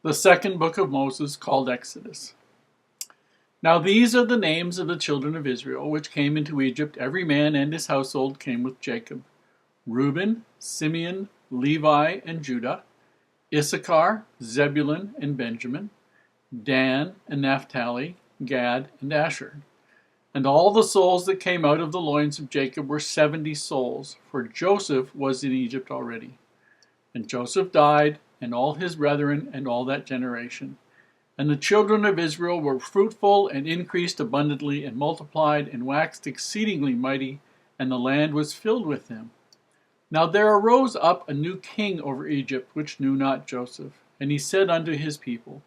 The second book of Moses, called Exodus. Now these are the names of the children of Israel, which came into Egypt. Every man and his household came with Jacob: Reuben, Simeon, Levi, and Judah; Issachar, Zebulun, and Benjamin; Dan and Naphtali; Gad and Asher. And all the souls that came out of the loins of Jacob were 70 souls, for Joseph was in Egypt already. And Joseph died, and all his brethren, and all that generation. And the children of Israel were fruitful, and increased abundantly, and multiplied, and waxed exceedingly mighty, and the land was filled with them. Now there arose up a new king over Egypt, which knew not Joseph. And he said unto his people,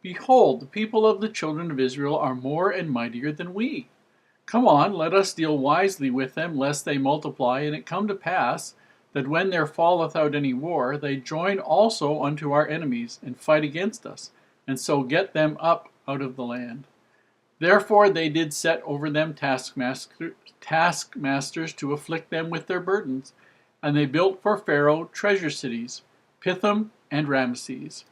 Behold, the people of the children of Israel are more and mightier than we. Come on, let us deal wisely with them, lest they multiply. And it come to pass, that when there falleth out any war, they join also unto our enemies, and fight against us, and so get them up out of the land. Therefore they did set over them taskmasters to afflict them with their burdens, and they built for Pharaoh treasure cities, Pithom and Ramesses.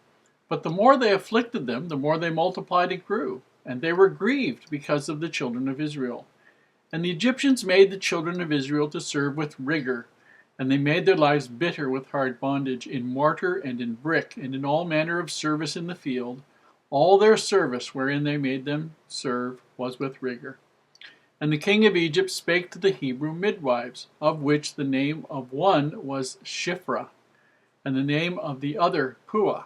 But the more they afflicted them, the more they multiplied and grew, and they were grieved because of the children of Israel. And the Egyptians made the children of Israel to serve with rigor, and they made their lives bitter with hard bondage, in mortar and in brick, and in all manner of service in the field. All their service wherein they made them serve was with rigor. And the king of Egypt spake to the Hebrew midwives, of which the name of one was Shiphrah, and the name of the other Puah.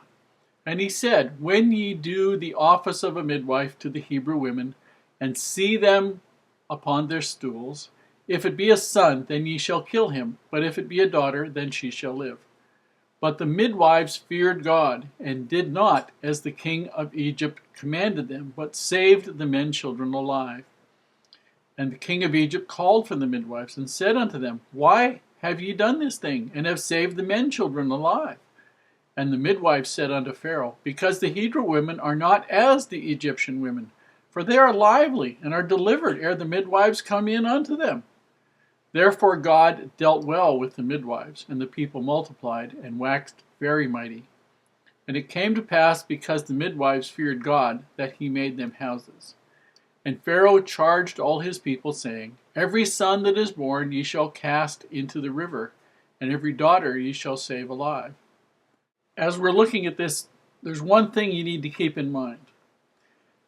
And he said, When ye do the office of a midwife to the Hebrew women, and see them upon their stools, if it be a son, then ye shall kill him, but if it be a daughter, then she shall live. But the midwives feared God, and did not as the king of Egypt commanded them, but saved the men children alive. And the king of Egypt called for the midwives, and said unto them, Why have ye done this thing, and have saved the men children alive? And the midwives said unto Pharaoh, Because the Hebrew women are not as the Egyptian women, for they are lively, and are delivered ere the midwives come in unto them. Therefore God dealt well with the midwives, and the people multiplied, and waxed very mighty. And it came to pass, because the midwives feared God, that he made them houses. And Pharaoh charged all his people, saying, Every son that is born ye shall cast into the river, and every daughter ye shall save alive. As we're looking at this, there's one thing you need to keep in mind.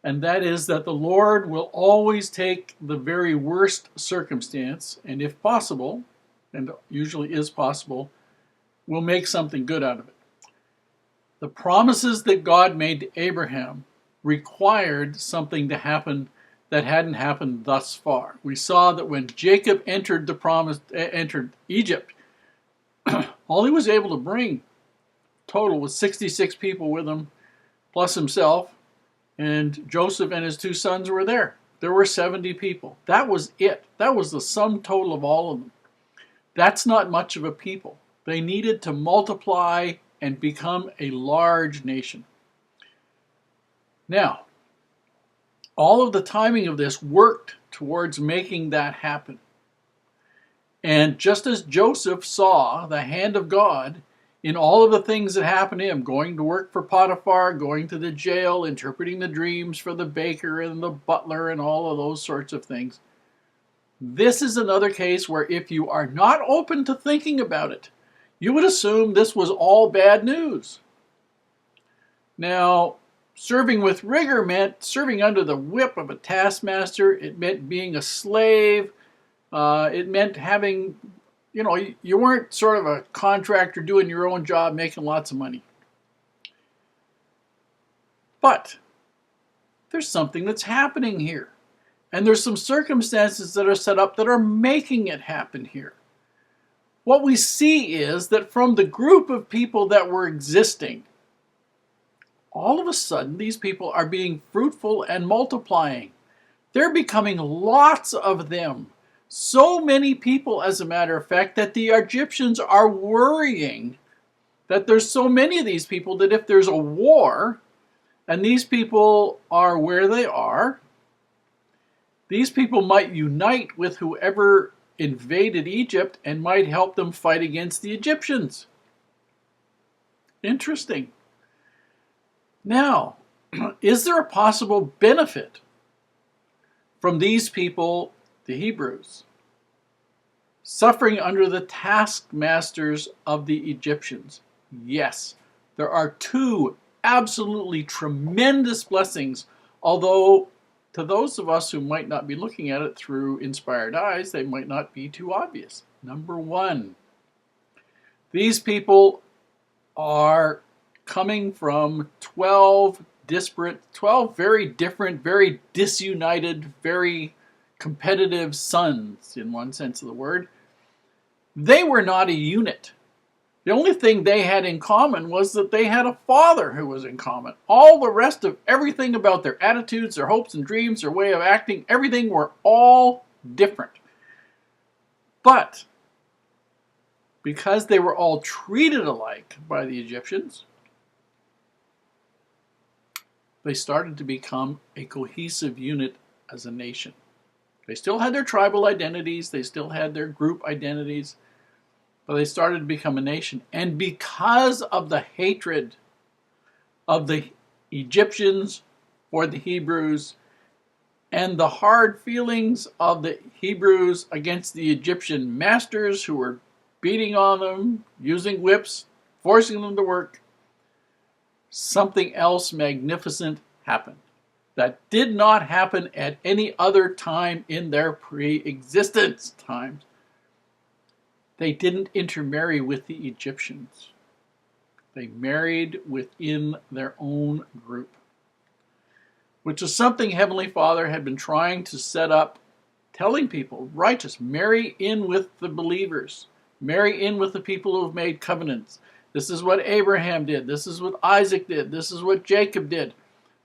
And that is that the Lord will always take the very worst circumstance, and if possible, and usually is possible, will make something good out of it. The promises that God made to Abraham required something to happen that hadn't happened thus far. We saw that when Jacob entered Egypt, all he was able to bring total was 66 people with him, plus himself. And Joseph and his 2 sons were there. There were 70 people. That was it. That was the sum total of all of them. That's not much of a people. They needed to multiply and become a large nation. Now, all of the timing of this worked towards making that happen. And just as Joseph saw the hand of God in all of the things that happened to him, going to work for Potiphar, going to the jail, interpreting the dreams for the baker and the butler and all of those sorts of things. This is another case where if you are not open to thinking about it, you would assume this was all bad news. Now, serving with rigor meant serving under the whip of a taskmaster. It meant being a slave. It meant having... you weren't sort of a contractor doing your own job, making lots of money. But there's something that's happening here. And there's some circumstances that are set up that are making it happen here. What we see is that from the group of people that were existing, all of a sudden these people are being fruitful and multiplying. They're becoming lots of them. So many people, as a matter of fact, that the Egyptians are worrying that there's so many of these people that if there's a war, and these people are where they are, these people might unite with whoever invaded Egypt and might help them fight against the Egyptians. Interesting. Now, is there a possible benefit from these people, the Hebrews, suffering under the taskmasters of the Egyptians? Yes, there are two absolutely tremendous blessings, although to those of us who might not be looking at it through inspired eyes, they might not be too obvious. Number one, these people are coming from 12 disparate, 12 very different, very disunited, very competitive sons, in one sense of the word. They were not a unit. The only thing they had in common was that they had a father who was in common. All the rest of everything about their attitudes, their hopes and dreams, their way of acting, everything were all different. But because they were all treated alike by the Egyptians, they started to become a cohesive unit as a nation. They still had their tribal identities, they still had their group identities, but they started to become a nation. And because of the hatred of the Egyptians for the Hebrews and the hard feelings of the Hebrews against the Egyptian masters who were beating on them, using whips, forcing them to work, something else magnificent happened that did not happen at any other time in their pre-existence times. They didn't intermarry with the Egyptians. They married within their own group, which is something Heavenly Father had been trying to set up, telling people, righteous, marry in with the believers, marry in with the people who have made covenants. This is what Abraham did. This is what Isaac did. This is what Jacob did.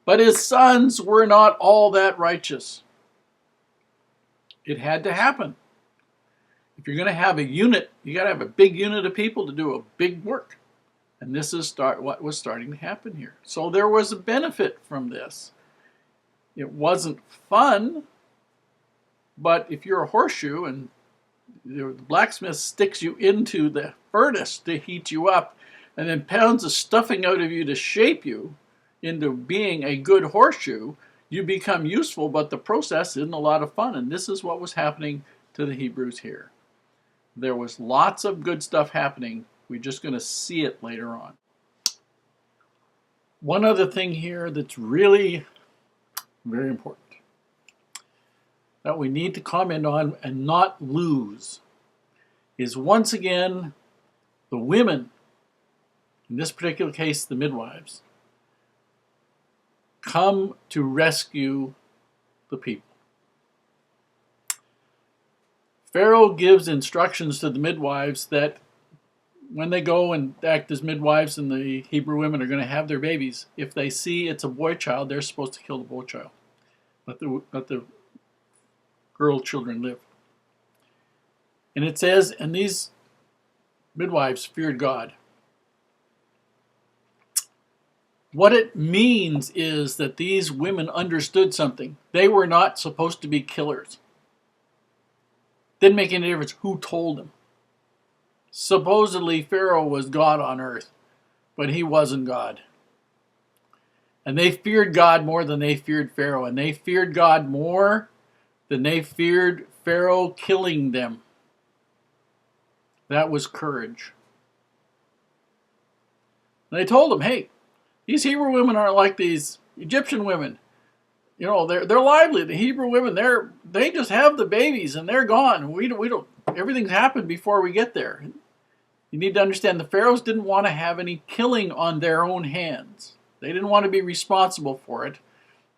But his sons were not all that righteous. It had to happen. If you're going to have a unit, you got to have a big unit of people to do a big work. And this is what was starting to happen here. So there was a benefit from this. It wasn't fun, but if you're a horseshoe and the blacksmith sticks you into the furnace to heat you up and then pounds the stuffing out of you to shape you into being a good horseshoe, you become useful, but the process isn't a lot of fun. And this is what was happening to the Hebrews here. There was lots of good stuff happening. We're just going to see it later on. One other thing here that's really very important that we need to comment on and not lose is, once again, the women, in this particular case the midwives, come to rescue the people. Pharaoh gives instructions to the midwives that when they go and act as midwives and the Hebrew women are going to have their babies, if they see it's a boy child, they're supposed to kill the boy child. Let the girl children live. And it says, and these midwives feared God. What it means is that these women understood something. They were not supposed to be killers. Didn't make any difference who told them. Supposedly Pharaoh was God on earth, but he wasn't God. And they feared God more than they feared Pharaoh. And they feared God more than they feared Pharaoh killing them. That was courage. And they told him, hey, these Hebrew women aren't like these Egyptian women. You know, they're lively. The Hebrew women, they just have the babies and they're gone. We don't. Everything's happened before we get there. You need to understand the Pharaohs didn't want to have any killing on their own hands. They didn't want to be responsible for it.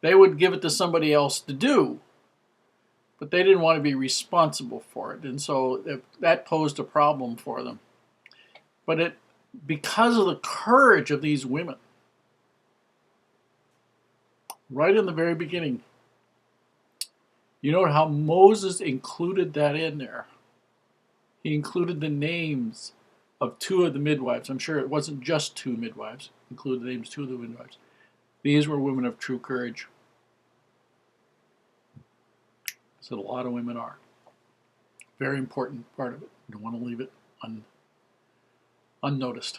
They would give it to somebody else to do, but they didn't want to be responsible for it. And so that posed a problem for them. But because of the courage of these women, right in the very beginning, you know how Moses included that in there. He included the names of two of the midwives. I'm sure it wasn't just two midwives. Included the names of two of the midwives. These were women of true courage. As a lot of women are. Very important part of it. You don't want to leave it unnoticed.